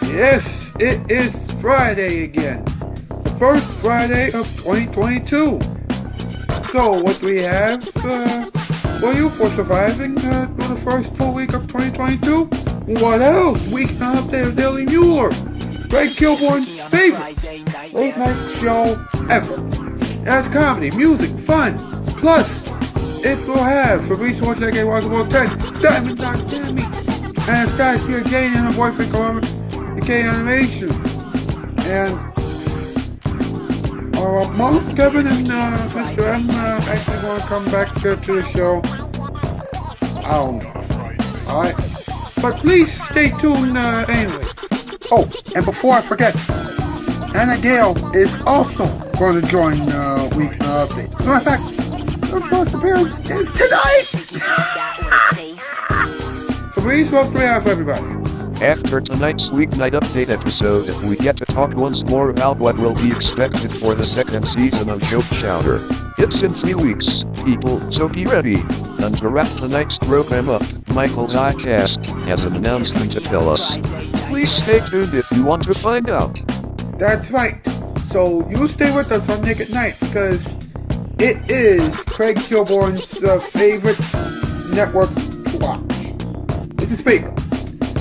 Yes, it is Friday again. The first Friday of 2022. So, what do we have for you for surviving through the first full week of 2022? What else? Weeknight update of Daily Muller. Greg Kilborn's favorite late night show ever. It has comedy, music, fun. Plus, it will have Fabrice Watch Like a Walkable 10, Diamond Doc Tammy, Anastasia, Jane, and her boyfriend Columbus, the Animation. And our mom, Kevin, and Mr. M actually want to come back to the show. I don't know. Alright? But please stay tuned anyway. Oh, and before I forget, Anna Gale is also going to join Week Update. As a matter of fact, her first appearance is tonight! Fabrice, what's the have, everybody? After tonight's Weeknight Update episode, we get to talk once more about what will be expected for the second season of Shoutout. It's in 3 weeks, people, so be ready. And to wrap tonight's program up, Michael's iCast has an announcement to tell us. Please stay tuned if you want to find out. That's right. So you stay with us on Nick at Night because it is Craig Kilborn's favorite network to watch. It's a speaker.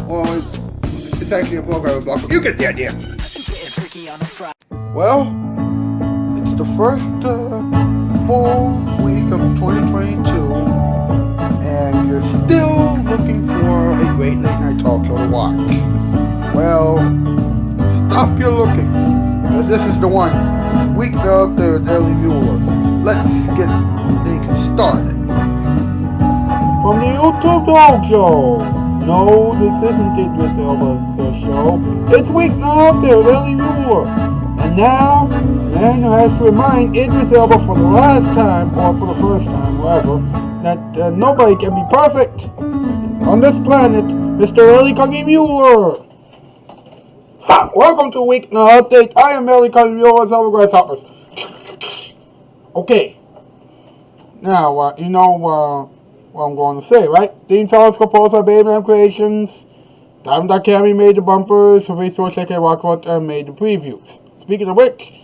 Or it's actually a blogger. You get the idea. Well, it's the first full week of 2022, and you're still looking for a great late night talk show to watch. Well, stop your looking, because this is the one. Week up there at Daily Muller. Let's get things started. From the YouTube Dog Show. No, this isn't Idris Elba's show. It's Weeknight up there with Daily Muller. And now, man has to remind Idris Elba for the last time, or for the first time, whatever, that nobody can be perfect on this planet. Mr. Ellie Muller. Ha! Welcome to Weeknight Update. I am Ellie Muller, over Grasshoppers. Okay. Now, you know what I'm going to say, right? Theme songs composed by Baby Lamb Creations. Diamond Cammy made the bumpers. Fabrice Walsh, Shake Walkabout, and made the previews. Speaking of which,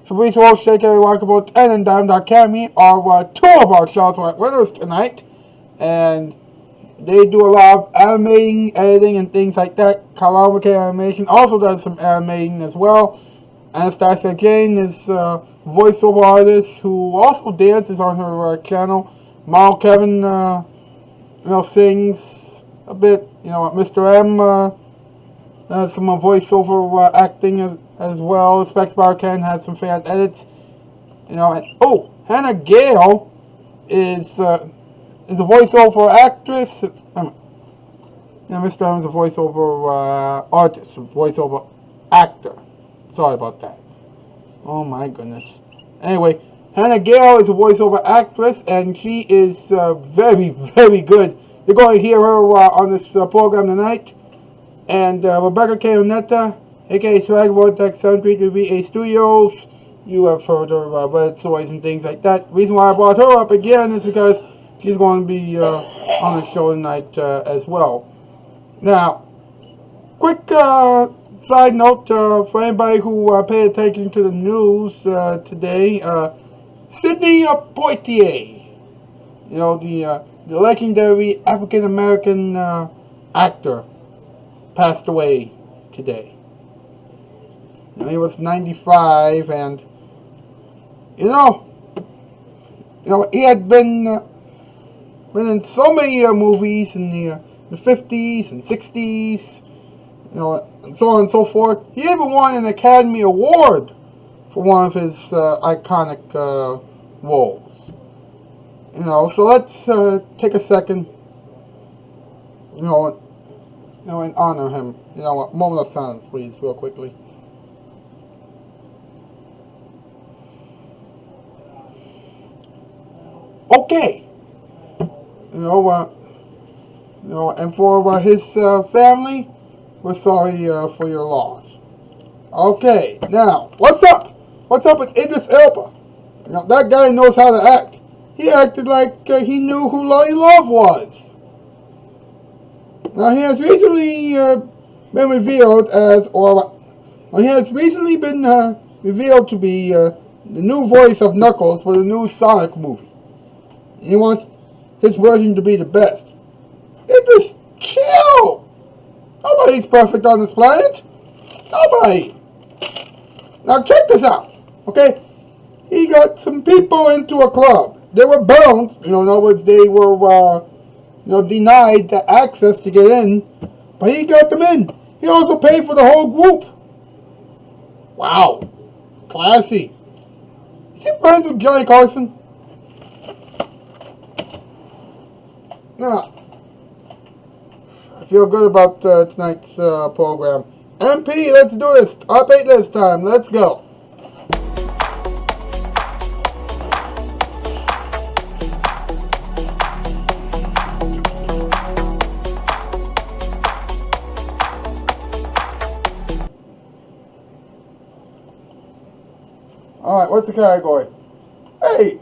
Fabrice Walsh, Shake Walkabout, and Diamond Cammy are two of our Shoutout winners tonight. And they do a lot of animating, editing, and things like that. Kyrell Animation also does some animating as well. Anastasia Jane is a voiceover artist who also dances on her channel. Mal Kevin, sings a bit. Mr. M has some voiceover acting as well. Specs Bar Ken has some fan edits. And, Hannah Gale is a voiceover actress. Mr. M is a voiceover artist, a voiceover actor. Sorry about that. Oh my goodness. Anyway. Hannah Gale is a voiceover actress, and she is very, very good. You're going to hear her on this program tonight. And Rebecca Caronetta, a.k.a. Swag Vortex 73VA Studios. You have heard her Red Toys and things like that. The reason why I brought her up again is because she's going to be on the show tonight as well. Now, quick side note for anybody who paid attention to the news today. Sidney Poitier, the legendary African-American actor, passed away today. He was 95, and he had been in so many movies in the 50s and 60s, and so on and so forth. He even won an Academy Award for one of his iconic roles. So let's take a second, and honor him. A moment of silence, please, real quickly. Okay. And for his family, we're sorry for your loss. Okay, now, what's up? What's up with Idris Elba? That guy knows how to act. He acted like he knew who Lonnie Love was. Now, he has recently been revealed as, or he has recently been revealed to be the new voice of Knuckles for the new Sonic movie. He wants his version to be the best. Just chill. Nobody's perfect on this planet. Nobody. Now check this out, okay? He got some people into a club. They were bounced, in other words, they were, denied the access to get in, but he got them in. He also paid for the whole group. Wow, classy. Is he friends with Johnny Carson? Now, I feel good about tonight's program. MP, let's do this. Top 8 list time. Let's go. Alright, what's the category? Hey!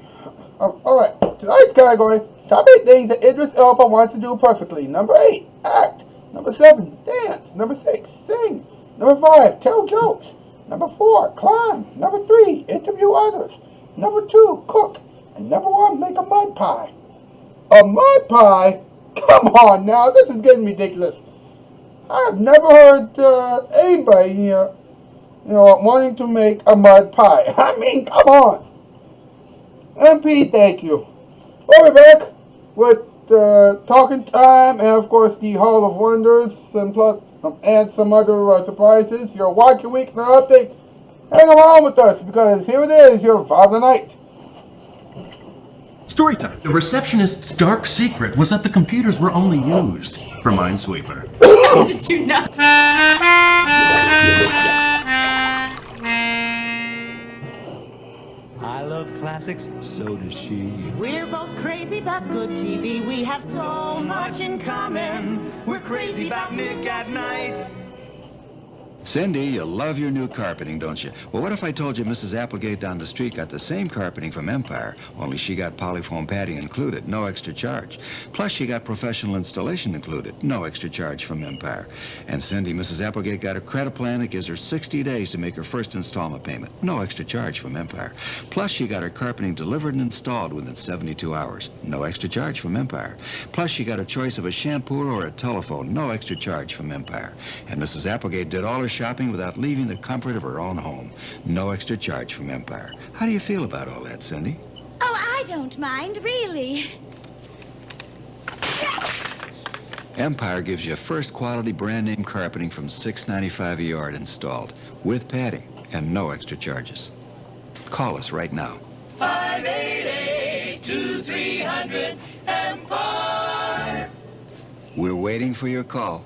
Alright, tonight's category, top 8 things that Idris Elba wants to do perfectly. Number 8, act. Number 7, dance. Number 6, sing. Number 5, tell jokes. Number 4, climb. Number 3, interview others. Number 2, cook. And number 1, make a mud pie. A mud pie? Come on now, this is getting ridiculous. I've never heard anybody wanting to make a mud pie. I mean, come on. MP, thank you. We'll be back with Talking Time and, of course, the Hall of Wonders and some other surprises. You're watching Weeknight Update. Hang along with us because here it is, your Father Night. Storytime. The receptionist's dark secret was that the computers were only used for Minesweeper. Did you know? I love classics, so does she. We're both crazy about good TV. We have so much in common. We're crazy about Nick at Night. Cindy, you love your new carpeting, don't you? Well, what if I told you Mrs. Applegate down the street got the same carpeting from Empire, only she got polyfoam padding included, no extra charge. Plus, she got professional installation included, no extra charge from Empire. And Cindy, Mrs. Applegate got a credit plan that gives her 60 days to make her first installment payment, no extra charge from Empire. Plus, she got her carpeting delivered and installed within 72 hours, no extra charge from Empire. Plus, she got a choice of a shampoo or a telephone, no extra charge from Empire. And Mrs. Applegate did all her shopping without leaving the comfort of her own home. No extra charge from Empire. How do you feel about all that, Cindy? Oh, I don't mind, really. Empire gives you first quality brand name carpeting from $6.95 a yard installed, with padding and no extra charges. Call us right now. 588-2300 Empire. We're waiting for your call.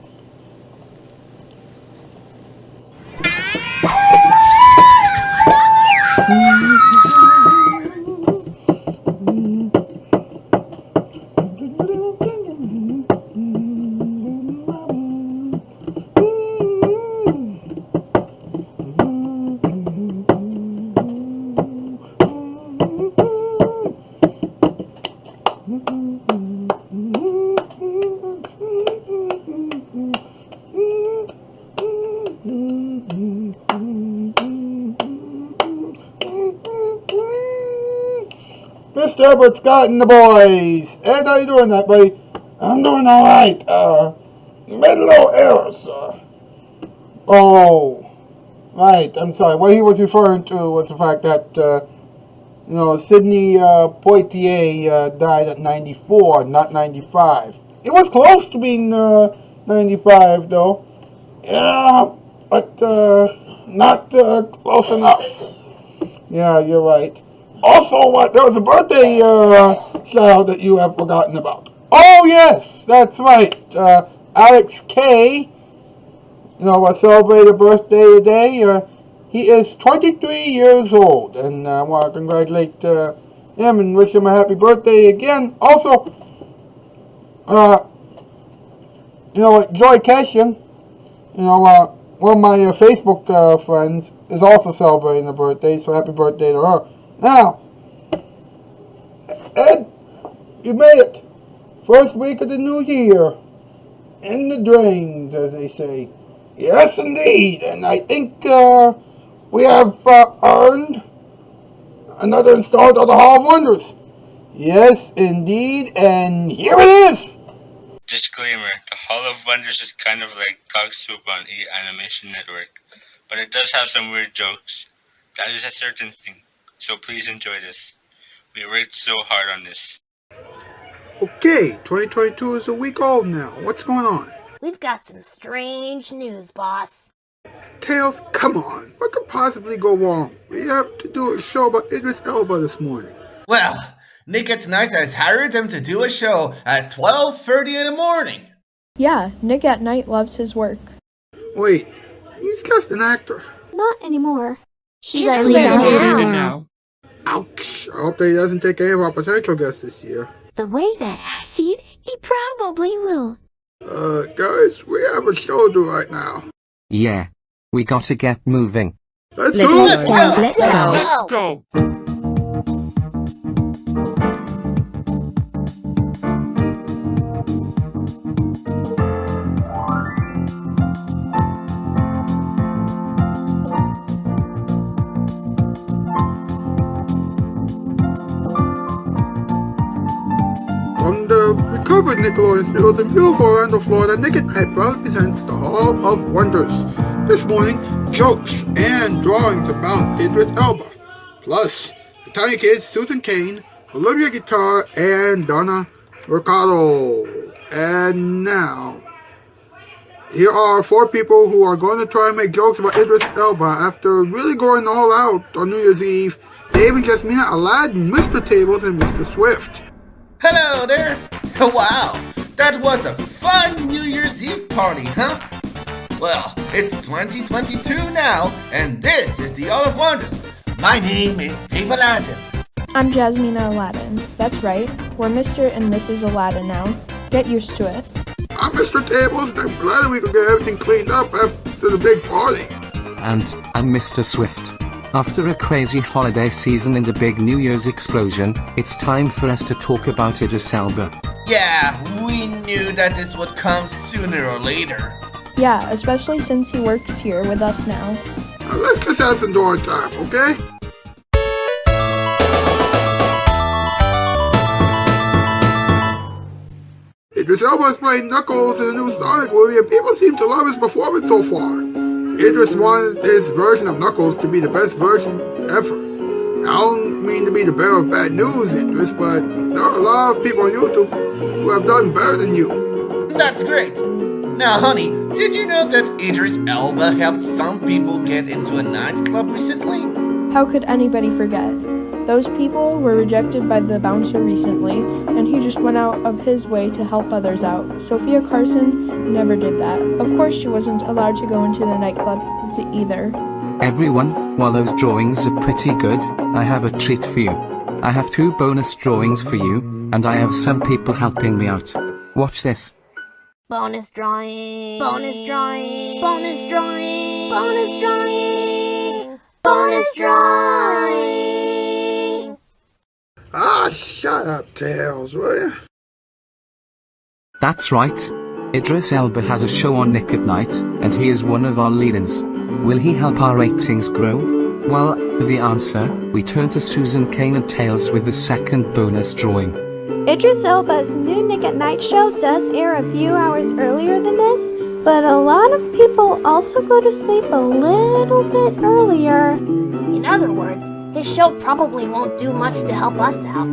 Mr. Edward Scott and the boys. Ed, how you doing that, buddy? I'm doing all right. You made a little error, sir. Oh, right. I'm sorry. What he was referring to was the fact that, Sidney Poitier died at 94, not 95. It was close to being 95, though. Yeah, but not close enough. Yeah, you're right. Also, there was a birthday shout that you have forgotten about. Oh, yes, that's right. Alex K. Celebrated a birthday today. He is 23 years old, and I want to congratulate him and wish him a happy birthday again. Also, Joy Cashion, one of my Facebook friends, is also celebrating a birthday, so happy birthday to her. Now, Ed, you made it. First week of the new year. In the drains, as they say. Yes, indeed. And I think we have earned another installment of the Hall of Wonders. Yes, indeed. And here it is. Disclaimer: The Hall of Wonders is kind of like dog soup on E! Animation Network, but it does have some weird jokes. That is a certain thing. So please enjoy this. We worked so hard on this. Okay, 2022 is a week old now. What's going on? We've got some strange news, boss. Tails, come on. What could possibly go wrong? We have to do a show about Idris Elba this morning. Well, Nick at Night has hired him to do a show at 12:30 in the morning. Yeah, Nick at Night loves his work. Wait, he's just an actor. Not anymore. She's our leader now. Ouch. I hope that he doesn't take any of our potential guests this year. The way that I see it, he probably will. Guys, we have a show to do right now. Yeah, we gotta get moving. Let's go! Let's go! From the recovered Nickelodeon studios in beautiful Orlando, Florida, Nick at Night proudly presents the Hall of Wonders. This morning, jokes and drawings about Idris Elba. Plus, the tiny kids Susan Kane, Olivia Guitar, and Donna Mercado. And now, here are 4 people who are going to try and make jokes about Idris Elba after really going all out on New Year's Eve. Dave and Jasmina, Aladdin, Mr. Tables, and Mr. Swift. Hello there! Wow, that was a fun New Year's Eve party, huh? Well, it's 2022 now, and this is the Hall of Wonders. My name is Dave Aladdin. I'm Jasmina Aladdin. That's right, we're Mr. and Mrs. Aladdin now. Get used to it. I'm Mr. Tables, and I'm glad we could get everything cleaned up after the big party. And I'm Mr. Swift. After a crazy holiday season and a big New Year's explosion, it's time for us to talk about Idris Elba. Yeah, we knew that this would come sooner or later. Yeah, especially since he works here with us now. Let's just have some drawing time, okay? Idris Elba is playing Knuckles in the new Sonic movie, and people seem to love his performance so far. Idris wanted his version of Knuckles to be the best version ever. I don't mean to be the bearer of bad news, Idris, but there are a lot of people on YouTube who have done better than you. That's great. Now, honey, did you know that Idris Elba helped some people get into a nightclub recently? How could anybody forget? Those people were rejected by the bouncer recently, and he just went out of his way to help others out. Sophia Carson never did that. Of course, she wasn't allowed to go into the nightclub either. Everyone, while those drawings are pretty good, I have a treat for you. I have 2 bonus drawings for you, and I have some people helping me out. Watch this. Bonus drawing. Bonus drawing. Bonus drawing. Bonus drawing. Bonus drawing. Ah, shut up, Tails, will you? That's right. Idris Elba has a show on Nick at Night, and he is one of our leaders. Will he help our ratings grow? Well, for the answer, we turn to Susan Kane and Tails with the second bonus drawing. Idris Elba's new Nick at Night show does air a few hours earlier than this, but a lot of people also go to sleep a little bit earlier. In other words, his show probably won't do much to help us out.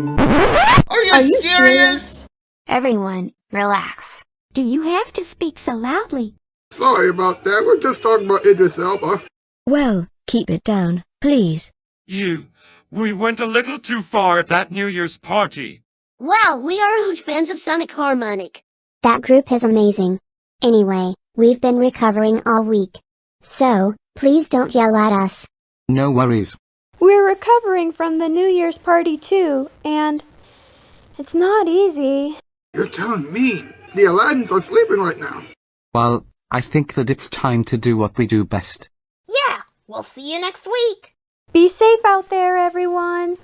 Are you serious? Everyone, relax. Do you have to speak so loudly? Sorry about that, we're just talking about Idris Elba. Well, keep it down, please. We went a little too far at that New Year's party. Well, we are huge fans of Sonic Harmonic. That group is amazing. Anyway, we've been recovering all week. So, please don't yell at us. No worries. We're recovering from the New Year's party too, and it's not easy. You're telling me the Aladdins are sleeping right now? Well, I think that it's time to do what we do best. Yeah, we'll see you next week. Be safe out there, everyone.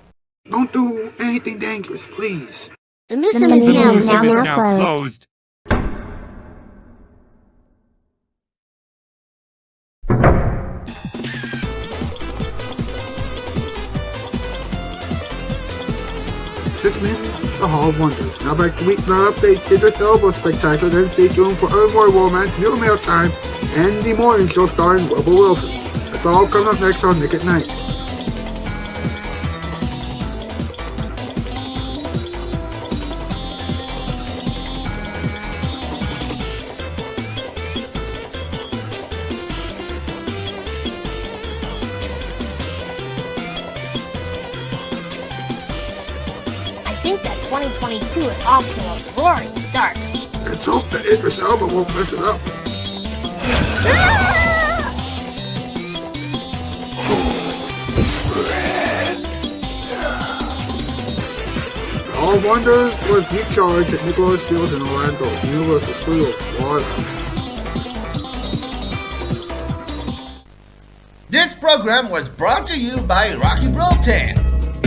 Don't do anything dangerous, please. The museum is now closed. excitement, the Hall of Wonders. Now back to Weeknight updates. Idris Elba spectacular. Then stay tuned for early morning romance, new mail time, and the morning show starring Rebel Wilson. That's all coming up next on Nick at Night. I think that 2022 is off to a roaring start. Let's hope that Idris Elba won't mess it up. All Wonders was recharged at Nicholas Field in Orlando, Universal Studios, Florida. This program was brought to you by Rocky Brilton.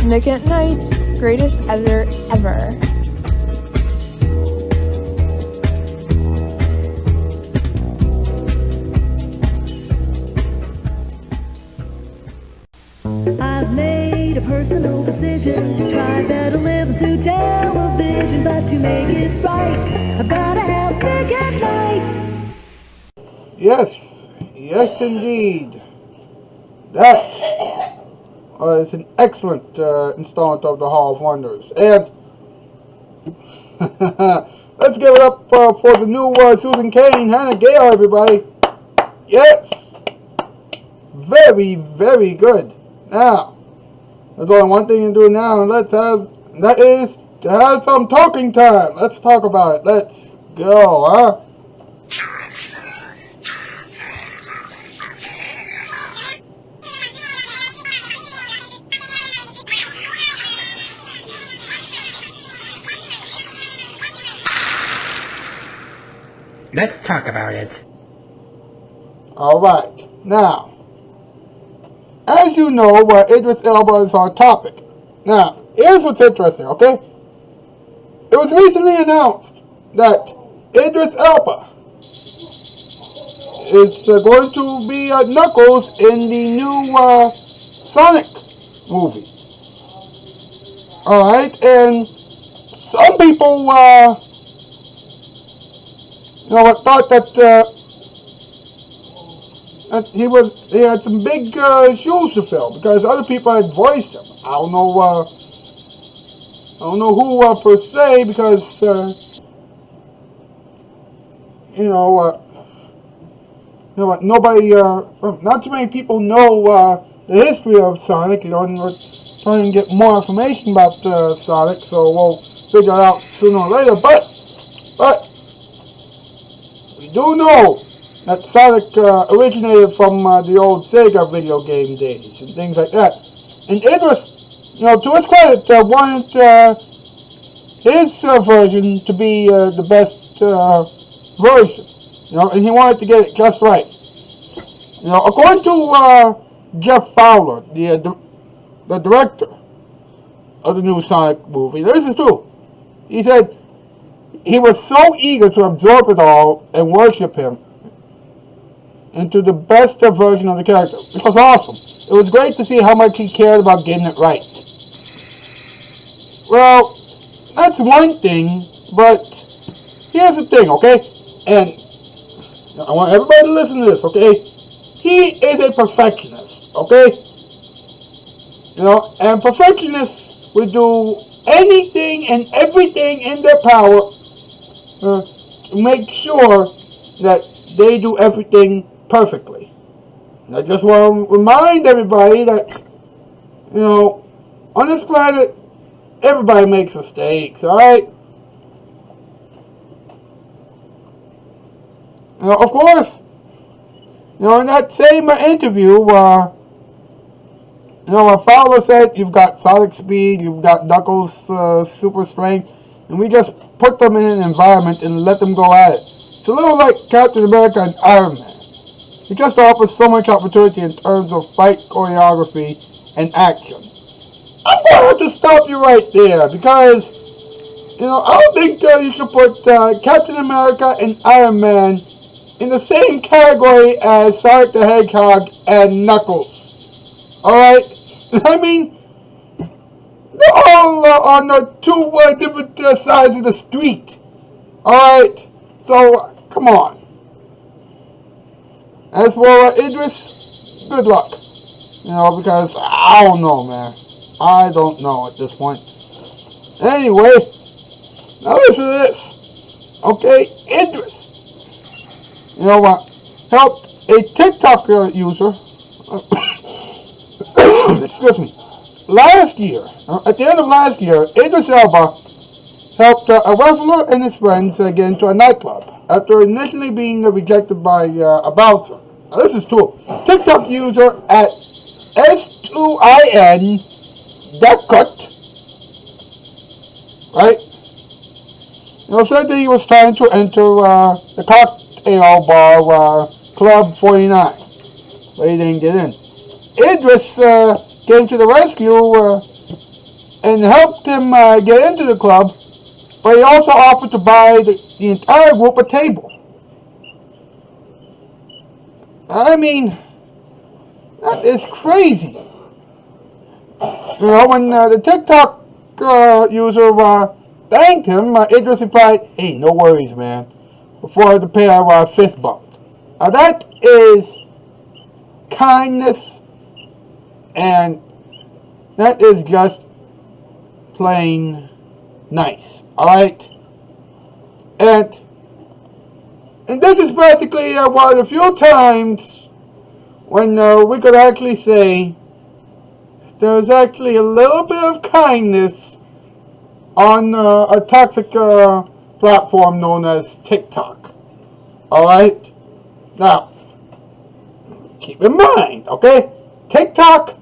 Nick at Night, greatest editor ever. I've made a personal decision to try better living through television, but to make it right, I've gotta have Nick at Night. Yes, yes indeed. That is an excellent installment of the Hall of Wonders. And let's give it up for the new Susan Kane, Hannah Gale, everybody. Yes, very, very good. Now, there's only one thing to do now, and that is to have some talking time. Let's talk about it. Let's go, huh? Let's talk about it. Alright, now, as you know, Idris Elba is our topic. Now, here's what's interesting, okay? It was recently announced that Idris Elba is going to be Knuckles in the new Sonic movie. Alright, and some people, thought that he had some big shoes to fill because other people had voiced him. I don't know who per se, because nobody, not too many people know the history of Sonic. And we're trying to get more information about Sonic, so we'll figure it out sooner or later. But we do know that Sonic originated from the old Sega video game days and things like that. And Idris, to his credit, wanted his version to be the best version. And he wanted to get it just right. According to Jeff Fowler, the director of the new Sonic movie, this is true. He said he was so eager to absorb it all and worship him into the best version of the character, which was awesome. It was great to see how much he cared about getting it right. Well, that's one thing, but here's the thing, okay? And I want everybody to listen to this, okay? He is a perfectionist, okay? And perfectionists will do anything and everything in their power to make sure that they do everything perfectly. And I just want to remind everybody that, on this planet, everybody makes mistakes, alright? Of course, in that same interview, Fowler said you've got Sonic speed, you've got Knuckles super strength, and we just put them in an environment and let them go at it. It's a little like Captain America and Iron Man. It just offers so much opportunity in terms of fight choreography and action. I'm going to stop you right there because, I don't think you should put Captain America and Iron Man in the same category as Sonic the Hedgehog and Knuckles. Alright? I mean, They're all on the two different sides of the street. Alright? So, come on. As for Idris, good luck. Because I don't know, man. I don't know at this point. Anyway, now listen to this. Okay, Idris. Helped a TikTok user. Excuse me. Last year, at the end of last year, Idris Elba helped a reveler and his friends get into a nightclub after initially being rejected by a bouncer. Now, this is true. TikTok user at S2IN Dakut, right? Said that he was trying to enter the cocktail bar Club 49, but he didn't get in. Idris came to the rescue and helped him get into the club, but he also offered to buy the entire group a table. I mean, that is crazy. When the TikTok user thanked him, Idris replied, "Hey, no worries, man," before the pair fist bumped. Now that is kindness, and that is just plain nice. Alright? And this is practically one of the few times when we could actually say there's actually a little bit of kindness on a toxic platform known as TikTok. Alright? Now, keep in mind, okay? TikTok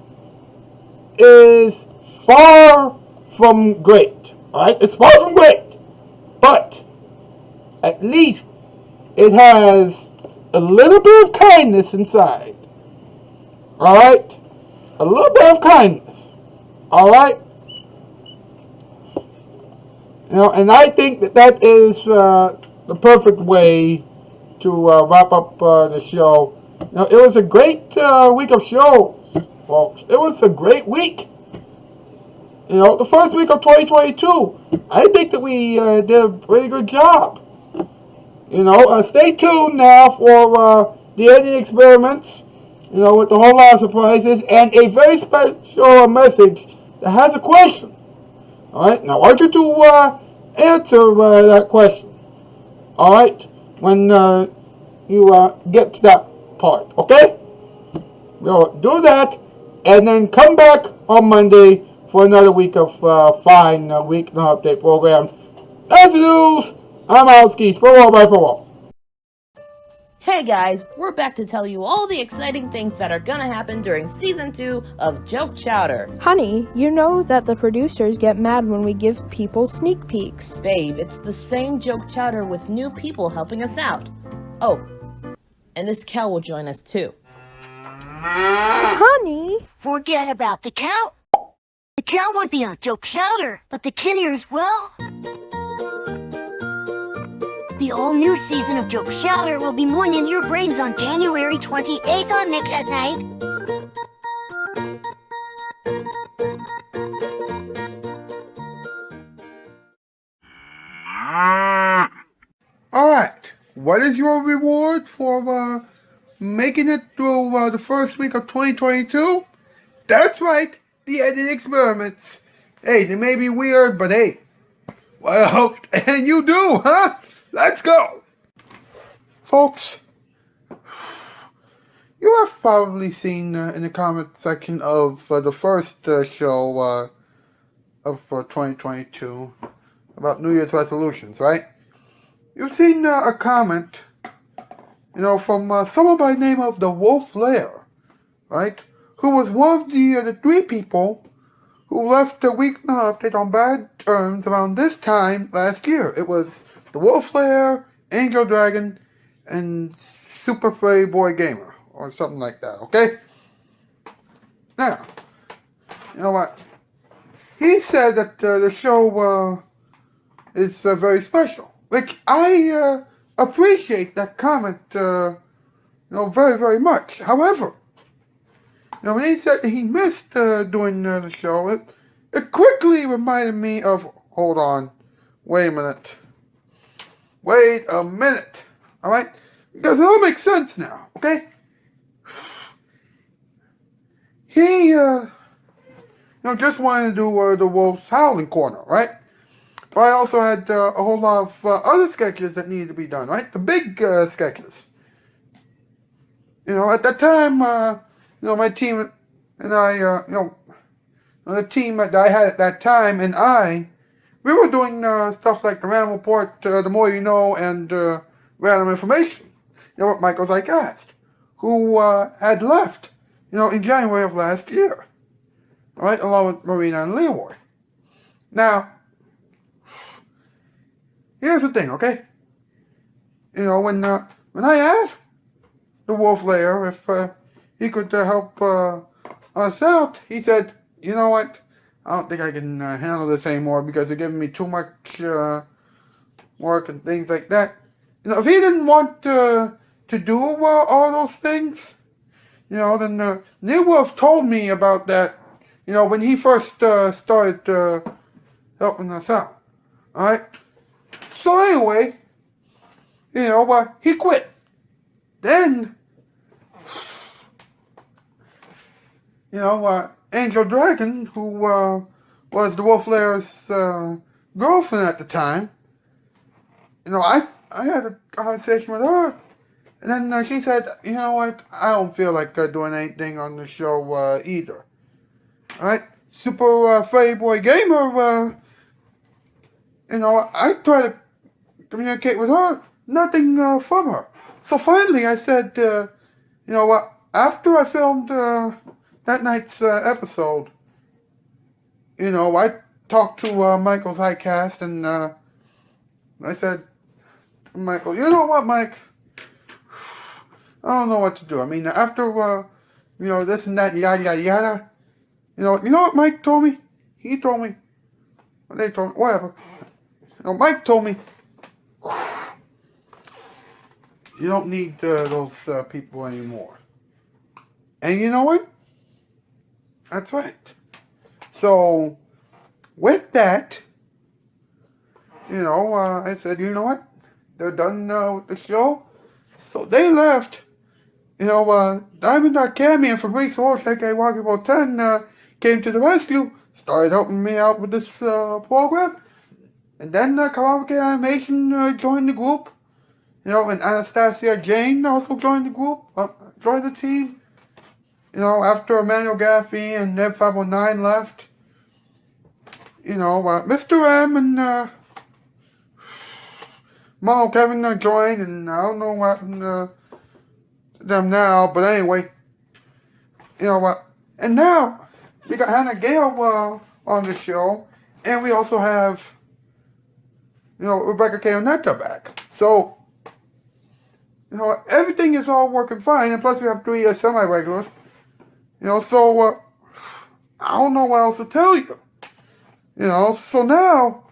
is far from great. Alright? It's far from great. But at least it has a little bit of kindness inside. Alright? A little bit of kindness. Alright? And I think that is the perfect way to wrap up the show. It was a great week of shows, folks. It was a great week. The first week of 2022. I think that we did a pretty good job. Stay tuned now for the editing experiments, with a whole lot of surprises and a very special message that has a question. Alright, now I want you to answer that question. Alright, when you get to that part, okay? Do that, and then come back on Monday for another week of fine week update programs. That's the news. I'm Alski. Spurwall by Spurwall. Hey guys, we're back to tell you all the exciting things that are gonna happen during Season 2 of Joke Chowder. Honey, you know that the producers get mad when we give people sneak peeks. Babe, it's the same Joke Chowder with new people helping us out. Oh, and this cow will join us too. Honey! Forget about the cow. The cow won't be on Joke Chowder, but the Kinnears will. The all-new season of Joke Chowder will be more in your brains on January 28th on Nick at Night. Alright, what is your reward for making it through the first week of 2022? That's right, the editing experiments. Hey, they may be weird, but hey, what else can you do, huh? Let's go! Folks, you have probably seen in the comment section of the first show of 2022 about New Year's resolutions, right? You've seen a comment, from someone by the name of the Wolf Lair, right? Who was one of the three people who left the Weeknight update on bad terms around this time last year. It was the Wolf Lair, Angel Dragon, and Super Furry Boy Gamer, or something like that, okay? Now, you know what? He said that the show is very special. Like, I appreciate that comment, very, very much. However, when he said that he missed doing the show, it quickly reminded me of, hold on, wait a minute. Alright? Because it all makes sense now, okay? He, just wanted to do the Wolf's Howling Corner, right? But I also had a whole lot of other sketches that needed to be done, right? The big sketches. At that time, my team and I, the team that I had at that time and we were doing stuff like the Random Report, The More You Know, and Random Information. With Michael Zeitgeist, who had left, in January of last year. Right, along with Marina and Leroy. Now, here's the thing, okay? When I asked the Wolf Lair if he could help us out, he said, you know what? I don't think I can handle this anymore because they're giving me too much work and things like that. If he didn't want to do all those things, then New Wolf told me about that, when he first started helping us out. Alright? So anyway, he quit. Then, Angel Dragon, who was the Wolf Lair's girlfriend at the time, I had a conversation with her, and then she said, you know what, I don't feel like doing anything on the show either. Alright? Super Freddy Boy Gamer, I tried to communicate with her, nothing from her. So finally I said, you know what, after I filmed that night's episode, I talked to Michael's iCast, and I said, Michael, you know what, Mike? I don't know what to do. I mean, after, this and that, yada, yada, yada, you know what Mike told me? He told me, they told me, whatever. Mike told me, you don't need those people anymore. And you know what? That's right. So, with that, I said, you know what? They're done with the show. So they left. Diamond Academy and Fabrice Walsh, aka Walkie 10, came to the rescue, started helping me out with this program. And then Karaoke Animation joined the group. And Anastasia Jane also joined the group, joined the team. After Emmanuel Gaffey and Neb 509 left. Mr. M and Mom Kevin joined, and I don't know what happened to them now, but anyway, and now we got Hannah Gale on the show, and we also have, Rebecca Kayonetta back. So, everything is all working fine, and plus we have 3 semi-regulars, so I don't know what else to tell you. So now,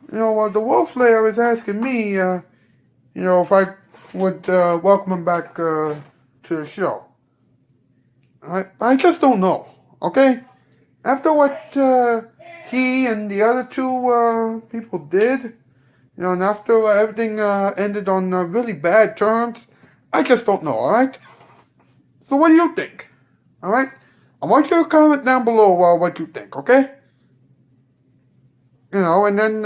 the Wolf Lair is asking me, if I would welcome him back to the show. I just don't know, okay? After what he and the other 2 people did, and after everything ended on really bad terms, I just don't know, alright? So what do you think? Alright? I want you to comment down below what you think, okay? And then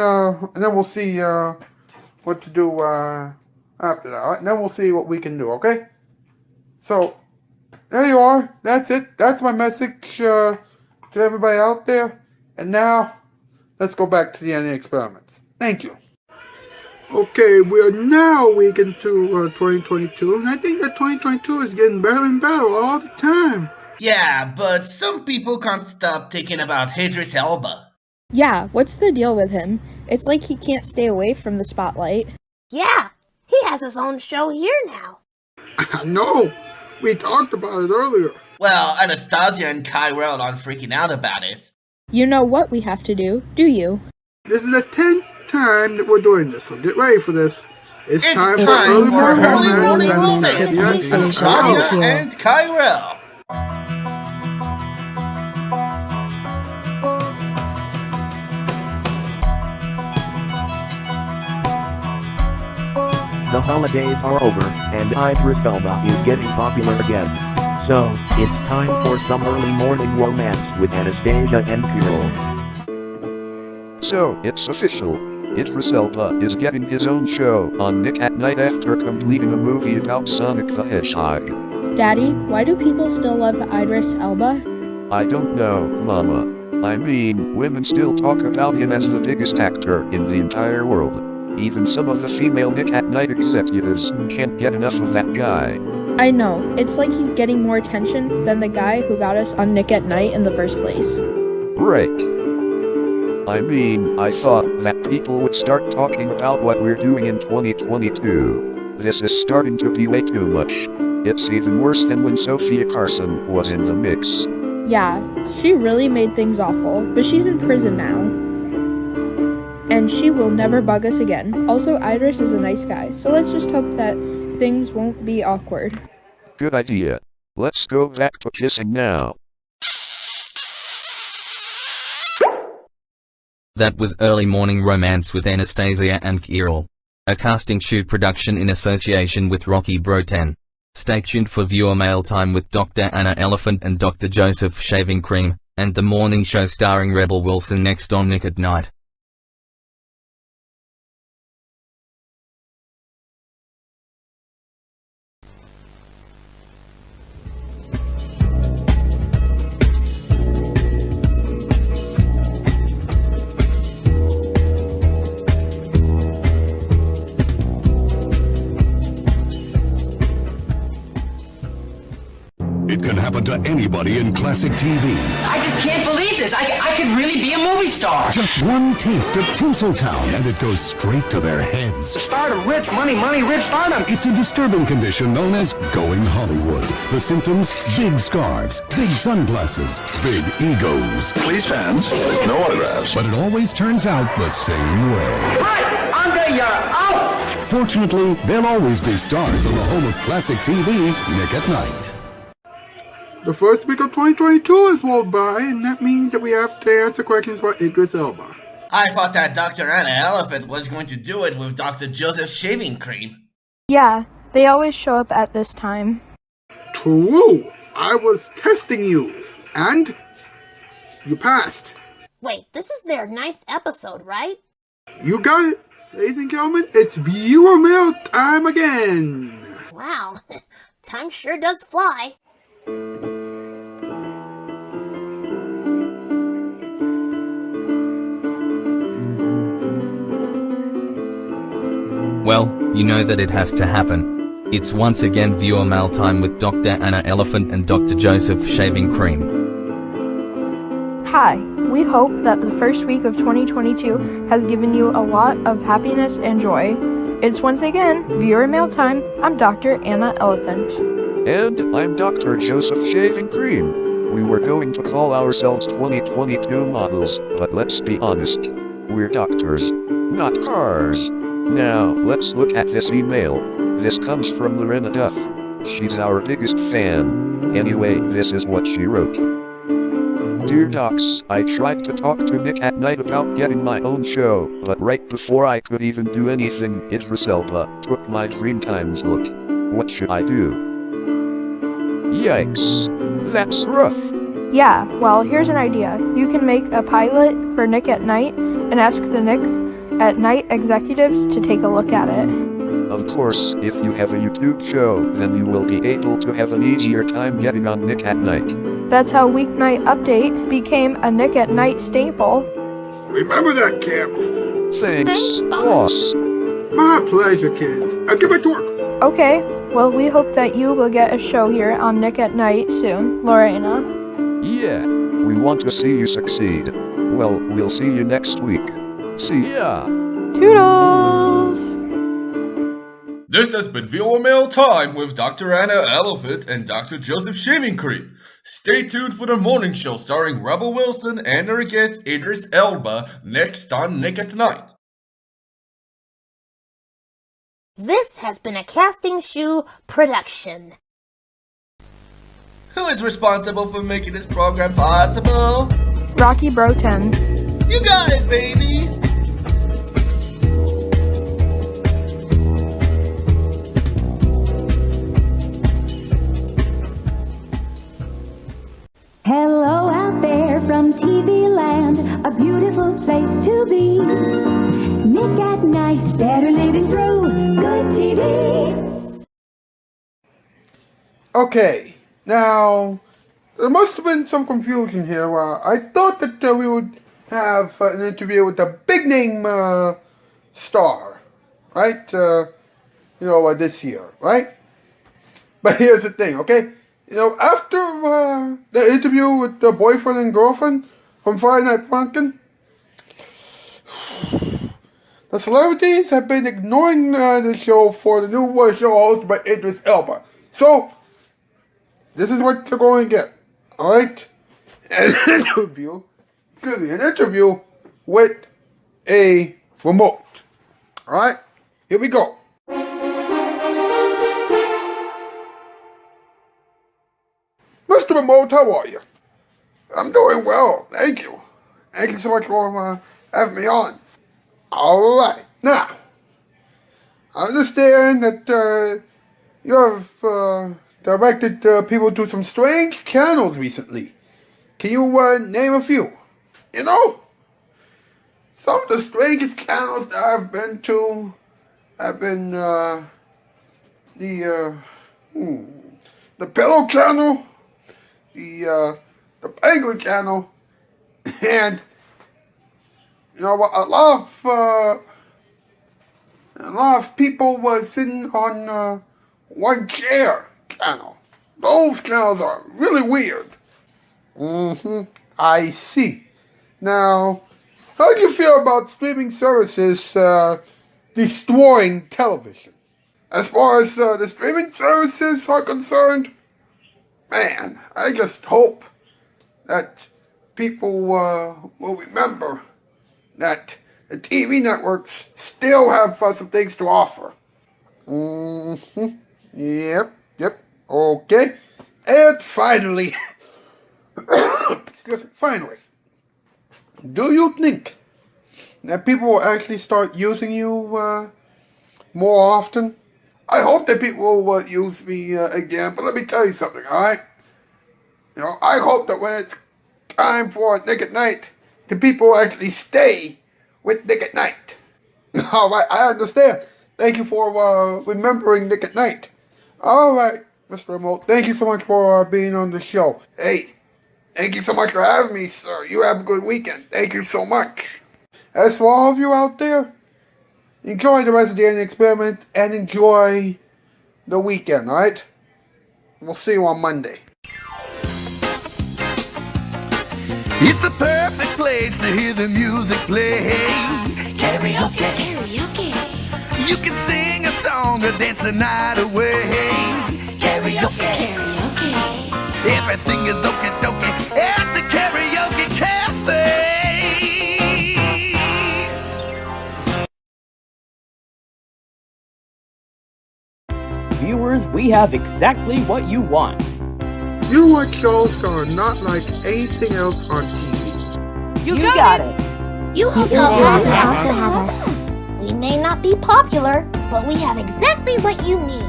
we'll see what to do after that. All right? And then we'll see what we can do, okay? So, there you are. That's it. That's my message to everybody out there. And now, let's go back to the ending experiments. Thank you. Okay, we are now week into 2022, and I think that 2022 is getting better and better all the time. Yeah, but some people can't stop thinking about Idris Elba. Yeah, what's the deal with him? It's like he can't stay away from the spotlight. Yeah, he has his own show here now. No, we talked about it earlier. Well, Anastasia and Kyrell aren't freaking out about it. You know what we have to do, you? This is the 10th time that we're doing this, so get ready for this. It's time for early morning romance. Anastasia and Kyrell. The holidays are over, and Idris Elba is getting popular again. So, it's time for some early morning romance with Anastasia and Kyrell. So, it's official. Idris Elba is getting his own show on Nick at Night after completing a movie about Sonic the Hedgehog. Daddy, why do people still love Idris Elba? I don't know, Mama. I mean, women still talk about him as the biggest actor in the entire world. Even some of the female Nick at Night executives can't get enough of that guy. I know, it's like he's getting more attention than the guy who got us on Nick at Night in the first place. Right. I mean, I thought that people would start talking about what we're doing in 2022. This is starting to be way too much. It's even worse than when Sophia Carson was in the mix. Yeah, she really made things awful, but she's in prison now. And she will never bug us again. Also, Idris is a nice guy, so let's just hope that things won't be awkward. Good idea. Let's go back to kissing now. That was Early Morning Romance with Anastasia and Kyrell, a casting shoot production in association with Rocky Bro 10. Stay tuned for viewer mail time with Dr. Anna Elephant and Dr. Joseph Shaving Cream, and the morning show starring Rebel Wilson next on Nick at Night. It can happen to anybody in classic TV. I just can't believe this. I could really be a movie star. Just one taste of Tinseltown, and it goes straight to their heads. Stardom, rich, money, rich stardom. It's a disturbing condition known as going Hollywood. The symptoms: big scarves, big sunglasses, big egos. Please, fans, no autographs. But it always turns out the same way. Right, Andre, you're out. Fortunately, there'll always be stars on the home of classic TV, Nick at Night. The first week of 2022 is rolled by, and that means that we have to answer questions about Idris Elba. I thought that Dr. Anna Elephant was going to do it with Dr. Joseph Shaving Cream. Yeah, they always show up at this time. True! I was testing you, and you passed. Wait, this is their 9th episode, right? You got it! Ladies and gentlemen, it's viewer mail time again! Wow, time sure does fly. Well, you know that it has to happen. It's once again viewer mail time with Dr. Anna Elephant and Dr. Joseph Shaving Cream. Hi, we hope that the first week of 2022 has given you a lot of happiness and joy. It's once again viewer mail time. I'm Dr. Anna Elephant. And I'm Dr. Joseph Shaving Cream. We were going to call ourselves 2022 models, but let's be honest. We're doctors, not cars. Now, let's look at this email. This comes from Lorena Duff. She's our biggest fan. Anyway, this is what she wrote. Dear Docs, I tried to talk to Nick at Night about getting my own show, but right before I could even do anything, Idris Elba took my dream time slot. What should I do? Yikes. That's rough. Yeah, well, here's an idea. You can make a pilot for Nick at Night and ask the Nick at Night executives to take a look at it. Of course, if you have a YouTube show, then you will be able to have an easier time getting on Nick at Night. That's how Weeknight Update became a Nick at Night staple. Remember that, Camps. Thanks, boss. My pleasure, kids. I'll get back to work. Okay, well, we hope that you will get a show here on Nick at Night soon, Lorena. Yeah, we want to see you succeed. Well, we'll see you next week. See ya! Toodles! This has been viewer mail time with Dr. Anna Elephant and Dr. Joseph Shaving Cream. Stay tuned for the morning show starring Rebel Wilson and our guest Idris Elba next on Nick at Night. This has been a Casting Shoe production. Who is responsible for making this program possible? Rocky Bro 10. You got it, baby! Okay, now, there must have been some confusion here. I thought that we would have an interview with a big name star, right? This year, right? But here's the thing, okay? After the interview with the boyfriend and girlfriend from Friday Night Funkin', the celebrities have been ignoring the show for the new show hosted by Idris Elba. So, this is what you're going to get, alright? An interview with a remote. Alright? Here we go. Mr. Remote, how are you? I'm doing well, thank you. Thank you so much for having me on. Alright, now, I understand that you have directed people to some strange channels recently. Can you name a few? Some of the strangest channels that I've been to have been the Pillow Channel, the Penguin Channel, and a lot of people were sitting on one chair channel. Those channels are really weird. I see. Now, how do you feel about streaming services destroying television? As far as the streaming services are concerned, man, I just hope that people will remember that the TV networks still have some things to offer. Yep. Okay. And finally, finally, do you think that people will actually start using you more often? I hope that people will use me again, but let me tell you something, alright? I hope that when it's time for Nick at Night, the people actually stay with Nick at Night. Alright, I understand. Thank you for remembering Nick at Night. Alright, Mr. Remote, thank you so much for being on the show. Hey, thank you so much for having me, sir. You have a good weekend. Thank you so much. As for all of you out there, enjoy the rest of the Alien Experiment and enjoy the weekend, alright? We'll see you on Monday. It's a perfect place to hear the music play. Karaoke. You can sing a song or dance the night away. Karaoke. Everything is okie dokie at the Karaoke Cafe. Viewers, we have exactly what you want. You want shows that are not like anything else on TV. You got it. You also have us. We may not be popular, but we have exactly what you need.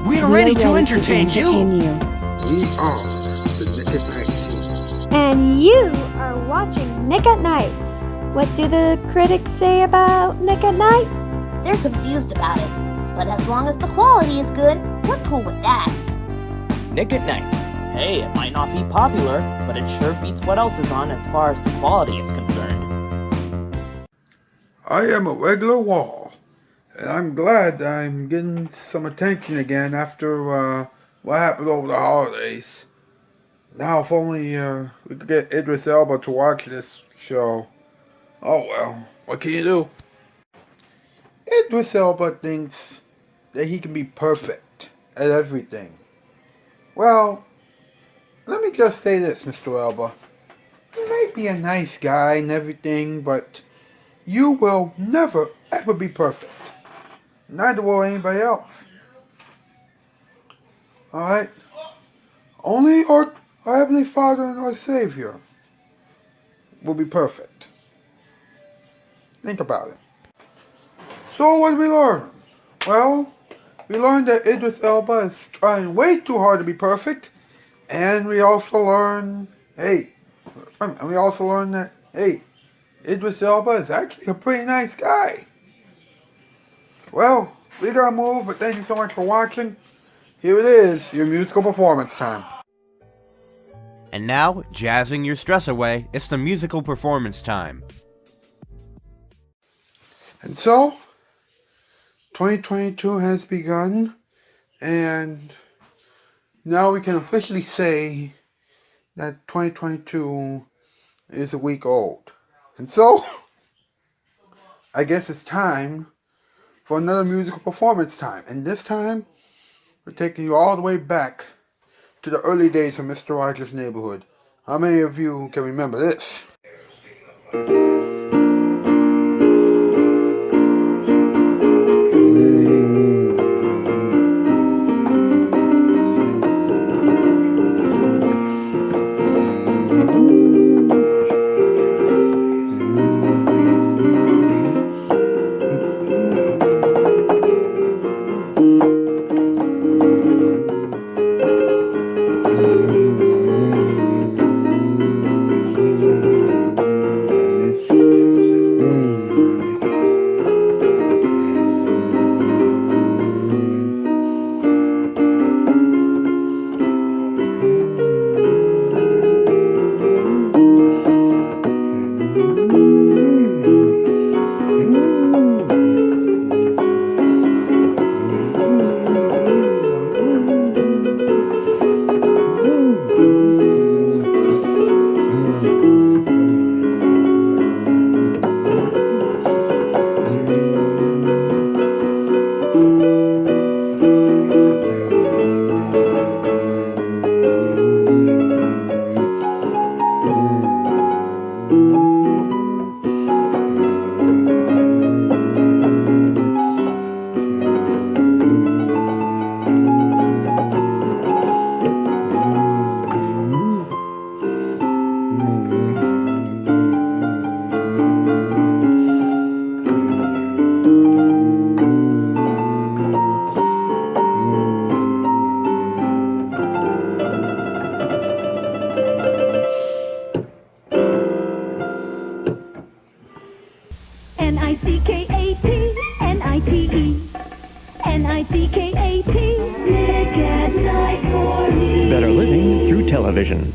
We're ready to entertain you. We are the Nick at Night team. And you are watching Nick at Night. What do the critics say about Nick at Night? They're confused about it, but as long as the quality is good, we're cool with that. Nick at Night. Hey, it might not be popular, but it sure beats what else is on as far as the quality is concerned. I am a regular wall, and I'm glad I'm getting some attention again after what happened over the holidays. Now if only we could get Idris Elba to watch this show. Oh well, what can you do? Idris Elba thinks that he can be perfect at everything. Well, let me just say this, Mr. Elba. You might be a nice guy and everything, but you will never, ever be perfect. Neither will anybody else. Alright? Only our Heavenly Father and our Savior will be perfect. Think about it. So what did we learn? Well, we learned that Idris Elba is trying way too hard to be perfect. And we also learned, that, Idris Elba is actually a pretty nice guy. Well, we gotta move, but thank you so much for watching. here it is, your musical performance time. And now, jazzing your stress away, it's the musical performance time. And so, 2022 has begun, and now we can officially say that 2022 is a week old. And so, I guess it's time for another musical performance time. And this time, we're taking you all the way back to the early days of Mr. Rogers' Neighborhood. How many of you can remember this? Nickate, Nighte, Nickate, Nick at Night for me. Better living through television.